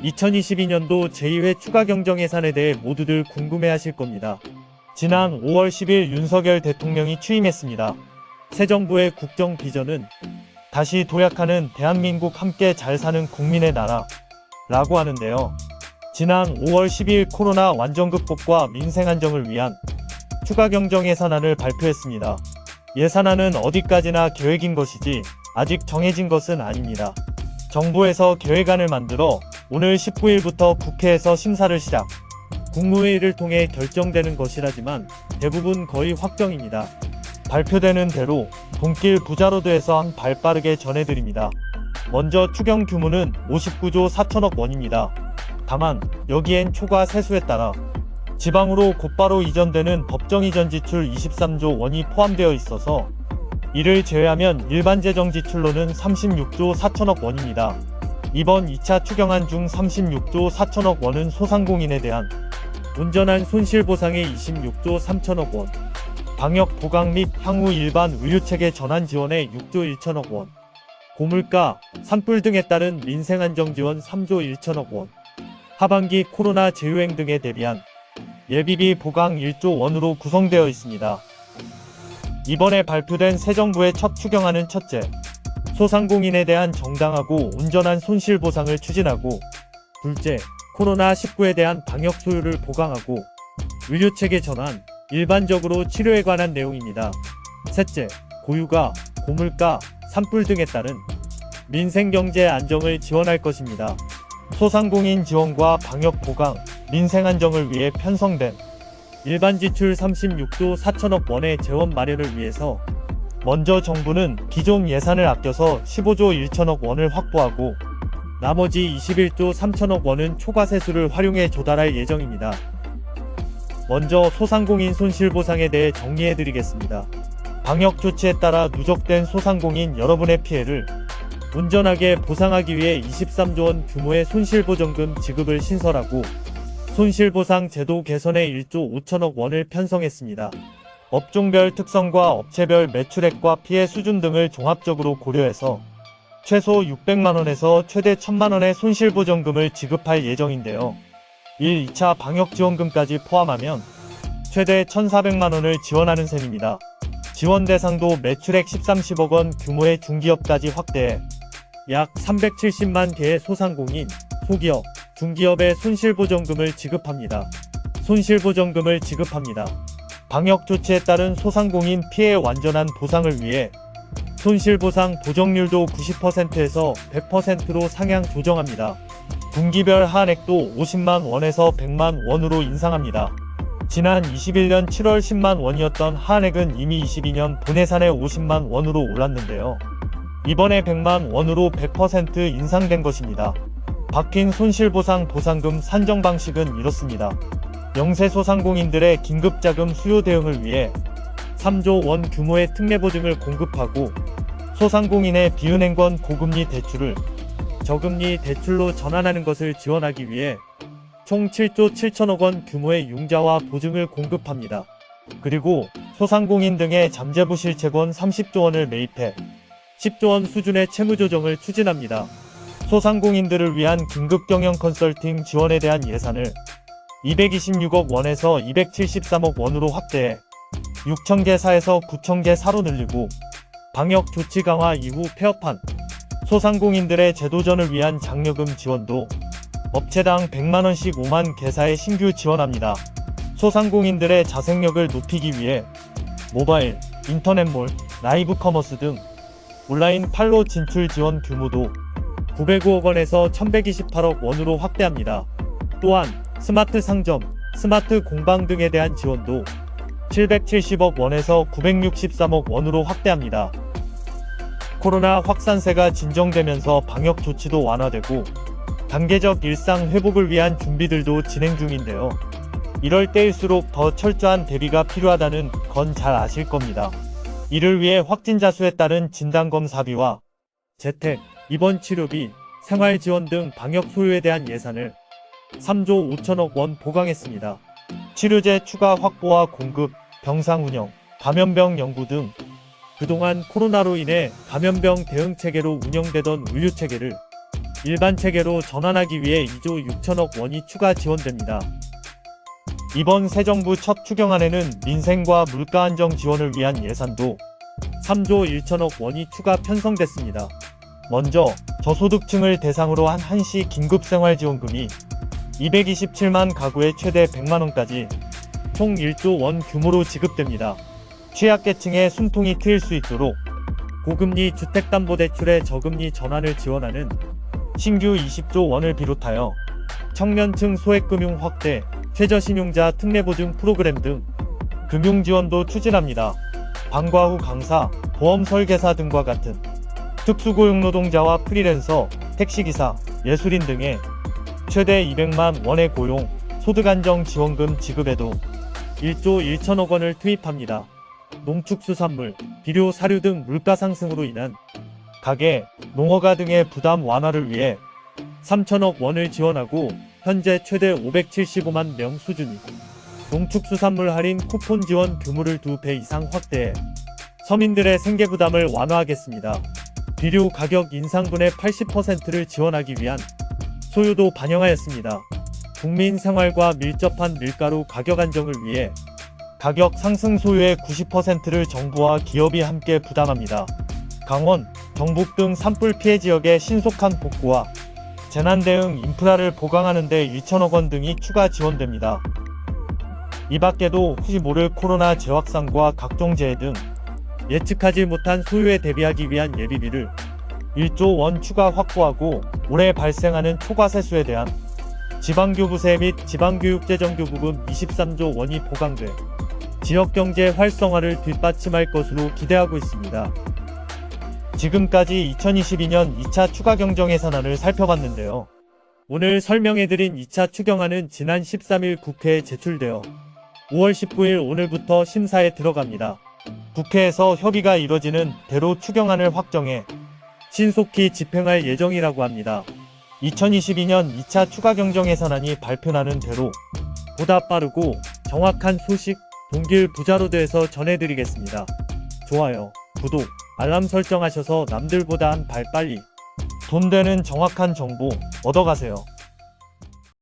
2022년도 제2회 추가 경정 예산에 대해 모두들 궁금해하실 겁니다. 지난 5월 10일 윤석열 대통령이 취임했습니다. 새 정부의 국정 비전은 다시 도약하는 대한민국 함께 잘 사는 국민의 나라 라고 하는데요. 지난 5월 12일 코로나 완전 극복과 민생 안정을 위한 추가 경정 예산안을 발표했습니다. 예산안은 어디까지나 계획인 것이지 아직 정해진 것은 아닙니다. 정부에서 계획안을 만들어 오늘 19일부터 국회에서 심사를 시작, 국무회의를 통해 결정되는 것이라지만 대부분 거의 확정입니다. 발표되는 대로 돈길 부자로드에서 한 발 빠르게 전해드립니다. 먼저 추경 규모는 59조 4천억 원입니다. 다만 여기엔 초과 세수에 따라 지방으로 곧바로 이전되는 법정 이전 지출 23조 원이 포함되어 있어서 이를 제외하면 일반 재정 지출로는 36조 4천억 원입니다. 이번 2차 추경안 중 36조 4천억 원은 소상공인에 대한 온전한 손실보상에 26조 3천억 원, 방역 보강 및 향후 일반 의료체계 전환 지원에 6조 1천억 원, 고물가, 산불 등에 따른 민생안정 지원 3조 1천억 원, 하반기 코로나 재유행 등에 대비한 예비비 보강 1조 원으로 구성되어 있습니다. 이번에 발표된 새 정부의 첫 추경안은 첫째, 소상공인에 대한 정당하고 온전한 손실보상을 추진하고, 둘째, 코로나19에 대한 방역 소요를 보강하고 의료체계 전환, 일반적으로 치료에 관한 내용입니다. 셋째, 고유가, 고물가, 산불 등에 따른 민생경제 안정을 지원할 것입니다. 소상공인 지원과 방역 보강, 민생 안정을 위해 편성된 일반 지출 36조 4천억 원의 재원 마련을 위해서 먼저 정부는 기존 예산을 아껴서 15조 1천억 원을 확보하고 나머지 21조 3천억 원은 초과 세수를 활용해 조달할 예정입니다. 먼저 소상공인 손실보상에 대해 정리해드리겠습니다. 방역 조치에 따라 누적된 소상공인 여러분의 피해를 온전하게 보상하기 위해 23조 원 규모의 손실보전금 지급을 신설하고 손실보상 제도 개선에 1조 5천억 원을 편성했습니다. 업종별 특성과 업체별 매출액과 피해 수준 등을 종합적으로 고려해서 최소 600만원에서 최대 1000만원의 손실보전금을 지급할 예정인데요. 1, 2차 방역지원금까지 포함하면 최대 1400만원을 지원하는 셈입니다. 지원 대상도 매출액 13-10억 원 규모의 중기업까지 확대해 약 370만 개의 소상공인, 소기업, 중기업의 손실보전금을 지급합니다. 방역 조치에 따른 소상공인 피해 완전한 보상을 위해 손실보상 보정률도 90%에서 100%로 상향 조정합니다. 분기별 하한액도 50만 원에서 100만 원으로 인상합니다. 지난 21년 7월 10만 원이었던 하한액은 이미 22년 본예산에 50만 원으로 올랐는데요. 이번에 100만 원으로 100% 인상된 것입니다. 바뀐 손실보상 보상금 산정 방식은 이렇습니다. 영세소상공인들의 긴급자금 수요 대응을 위해 3조 원 규모의 특례보증을 공급하고 소상공인의 비은행권 고금리 대출을 저금리 대출로 전환하는 것을 지원하기 위해 총 7조 7천억 원 규모의 융자와 보증을 공급합니다. 그리고 소상공인 등의 잠재부 실채권 30조 원을 매입해 10조 원 수준의 채무조정을 추진합니다. 소상공인들을 위한 긴급경영 컨설팅 지원에 대한 예산을 226억 원에서 273억 원으로 확대해 6,000개 사에서 9,000개 사로 늘리고 방역 조치 강화 이후 폐업한 소상공인들의 재도전을 위한 장려금 지원도 업체당 100만원씩 5만 개사에 신규 지원합니다. 소상공인들의 자생력을 높이기 위해 모바일, 인터넷몰, 라이브 커머스 등 온라인 판로 진출 지원 규모도 909억 원에서 1128억 원으로 확대합니다. 또한 스마트 상점, 스마트 공방 등에 대한 지원도 770억 원에서 963억 원으로 확대합니다. 코로나 확산세가 진정되면서 방역 조치도 완화되고 단계적 일상 회복을 위한 준비들도 진행 중인데요. 이럴 때일수록 더 철저한 대비가 필요하다는 건 잘 아실 겁니다. 이를 위해 확진자 수에 따른 진단검사비와 재택, 입원 치료비, 생활지원 등 방역 소요에 대한 예산을 3조 5천억 원 보강했습니다. 치료제 추가 확보와 공급, 병상 운영, 감염병 연구 등 그동안 코로나로 인해 감염병 대응체계로 운영되던 의료체계를 일반 체계로 전환하기 위해 2조 6천억 원이 추가 지원됩니다. 이번 새 정부 첫 추경안에는 민생과 물가 안정 지원을 위한 예산도 3조 1천억 원이 추가 편성됐습니다. 먼저 저소득층을 대상으로 한 한시 긴급생활지원금이 227만 가구에 최대 100만원까지 총 1조 원 규모로 지급됩니다. 취약계층의 숨통이 트일 수 있도록 고금리 주택담보대출의 저금리 전환을 지원하는 신규 20조 원을 비롯하여 청년층 소액금융 확대, 최저신용자 특례보증 프로그램 등 금융지원도 추진합니다. 방과 후 강사, 보험 설계사 등과 같은 특수고용노동자와 프리랜서, 택시기사, 예술인 등의 최대 200만 원의 고용, 소득안정지원금 지급에도 1조 1천억 원을 투입합니다. 농축수산물, 비료, 사료 등 물가 상승으로 인한 가계, 농어가 등의 부담 완화를 위해 3천억 원을 지원하고 현재 최대 575만 명 수준이 농축수산물 할인 쿠폰 지원 규모를 2배 이상 확대해 서민들의 생계 부담을 완화하겠습니다. 비료 가격 인상분의 80%를 지원하기 위한 소요도 반영하였습니다. 국민 생활과 밀접한 밀가루 가격 안정을 위해 가격 상승 소요의 90%를 정부와 기업이 함께 부담합니다. 강원, 경북 등 산불 피해 지역의 신속한 복구와 재난 대응 인프라를 보강하는 데 1천억 원 등이 추가 지원됩니다. 이 밖에도 혹시 모를 코로나 재확산과 각종 재해 등 예측하지 못한 소요에 대비하기 위한 예비비를 1조 원 추가 확보하고 올해 발생하는 초과세수에 대한 지방교부세 및 지방교육재정교부금 23조 원이 보강돼 지역경제 활성화를 뒷받침할 것으로 기대하고 있습니다. 지금까지 2022년 2차 추가경정예산안을 살펴봤는데요. 오늘 설명해드린 2차 추경안은 지난 13일 국회에 제출되어 5월 19일 오늘부터 심사에 들어갑니다. 국회에서 협의가 이뤄지는 대로 추경안을 확정해 신속히 집행할 예정이라고 합니다. 2022년 2차 추가경정예산안이 발표나는 대로 보다 빠르고 정확한 소식 동길 부자로드에서 전해드리겠습니다. 좋아요, 구독, 알람 설정하셔서 남들보다 한 발 빨리 돈 되는 정확한 정보 얻어가세요.